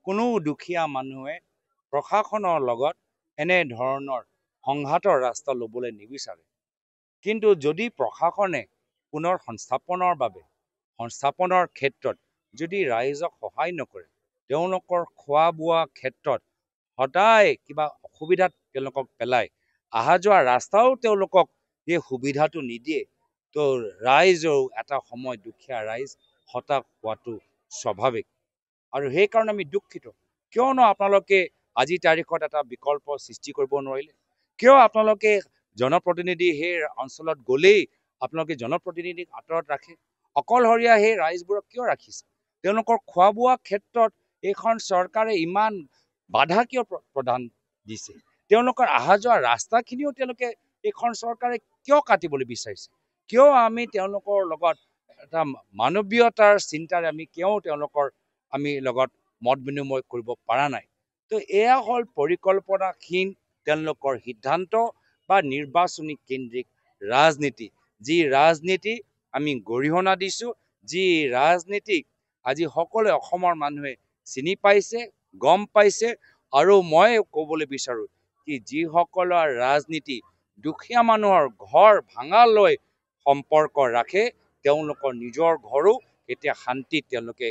কোনো দুখীয়া মানুহে প্ৰশাসনৰ লগত এনে ধৰণৰ সংঘাতৰ ৰাস্তা ল'বলৈ নিবিচাৰে। কিন্তু যদি প্ৰশাসনে পুনৰ সংস্থাপনৰ ক্ষেত্ৰত যদি ৰাইজক সহায় নকৰে, তেওঁলোকৰ খোৱা বোৱা ক্ষেত্ৰত সদায় কিবা অসুবিধাত তেওঁলোকক পেলায়, অহা যোৱা ৰাস্তাও তেওঁলোকক এই সুবিধাটো নিদিয়ে, তো ৰাইজেও এটা সময় দুখীয়া ৰাইজ হতাশ হোৱাটো স্বাভাৱিক। আৰু সেইকাৰণে আমি দুখিত। কিয়নো আপোনালোকে আজি তাৰিখত এটা বিকল্প সৃষ্টি কৰিব নোৱাৰিলে? কিয় আপোনালোকে জনপ্ৰতিনিধি সেই অঞ্চলত গ'লেই আপোনালোকে জনপ্ৰতিনিধিক আঁতৰত ৰাখে? অকলশৰীয়া সেই ৰাইজবোৰক কিয় ৰাখিছে? তেওঁলোকৰ খোৱা বোৱা ক্ষেত্ৰত এইখন চৰকাৰে ইমান বাধা কিয় প্ৰদান দিছে? তেওঁলোকৰ অহা যোৱা ৰাস্তাখিনিও তেওঁলোকে এইখন চৰকাৰে কিয় কাটিবলৈ বিচাৰিছে? কিয় আমি তেওঁলোকৰ লগত এটা মানৱীয়তাৰ চিন্তাৰে আমি কিয় তেওঁলোকৰ আমি লগত মত বিনিময় কৰিব পৰা নাই? তো এয়া হ'ল পৰিকল্পনাহীন তেওঁলোকৰ সিদ্ধান্ত বা নিৰ্বাচনী কেন্দ্ৰিক ৰাজনীতি, যি ৰাজনীতি আমি গৰিহণা দিছোঁ, যি ৰাজনীতিক আজি সকলোৱে অসমৰ মানুহে চিনি পাইছে, গম পাইছে। আৰু মই ক'বলৈ বিচাৰোঁ কি যিসকলৰ ৰাজনীতি দুখীয়া মানুহৰ ঘৰ ভাঙালৈ সম্পৰ্ক ৰাখে, তেওঁলোকৰ নিজৰ ঘৰো এতিয়া শান্তিত তেওঁলোকে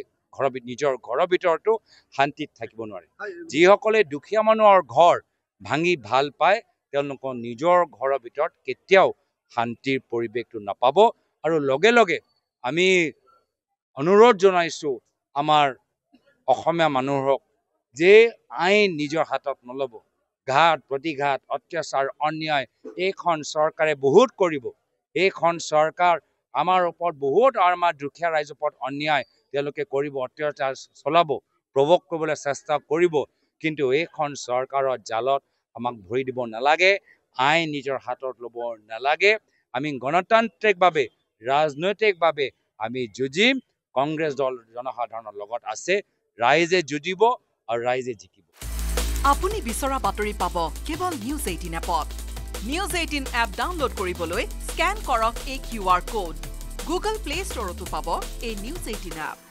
নিজৰ ঘৰৰ ভিতৰতো শান্তিত থাকিব নোৱাৰে। যিসকলে দুখীয়া মানুহৰ ঘৰ ভাঙি ভাল পায়, তেওঁলোকৰ নিজৰ ঘৰৰ ভিতৰত কেতিয়াও শান্তিৰ পৰিৱেশটো নাপাব। আৰু লগে লগে আমি অনুৰোধ জনাইছোঁ আমাৰ অসমীয়া মানুহক যে আইন নিজৰ হাতত নল'ব। ঘাত প্ৰতিঘাত অত্যাচাৰ অন্যায় এইখন চৰকাৰে বহুত কৰিব। এইখন চৰকাৰ আমাৰ ওপৰত বহুত আমাৰ দুখীয়া ৰাইজৰ ওপৰত অন্যায় তেওঁলোকে কৰিব, অত্যাচাৰ চলাব, প্ৰভোগ কৰিবলৈ চেষ্টা কৰিব। কিন্তু এইখন চৰকাৰৰ জালত আমাক ভৰি দিব নালাগে, আইন নিজৰ হাতত ল'ব নালাগে। আমি গণতান্ত্ৰিকভাৱে ৰাজনৈতিকভাৱে আমি যুঁজিম। কংগ্ৰেছ দল জনসাধাৰণৰ লগত আছে, ৰাইজে যুঁজিব আৰু ৰাইজে জিকিব। আপুনি বিচৰা বাতৰি পাব কেৱল নিউজ 18 এপত। নিউজ 18 এপ ডাউনলোড কৰিবলৈ স্কেন কৰক এই QR কোড। গুগল প্লে ষ্টৰতো পাব এই নিউজ 18 এপ।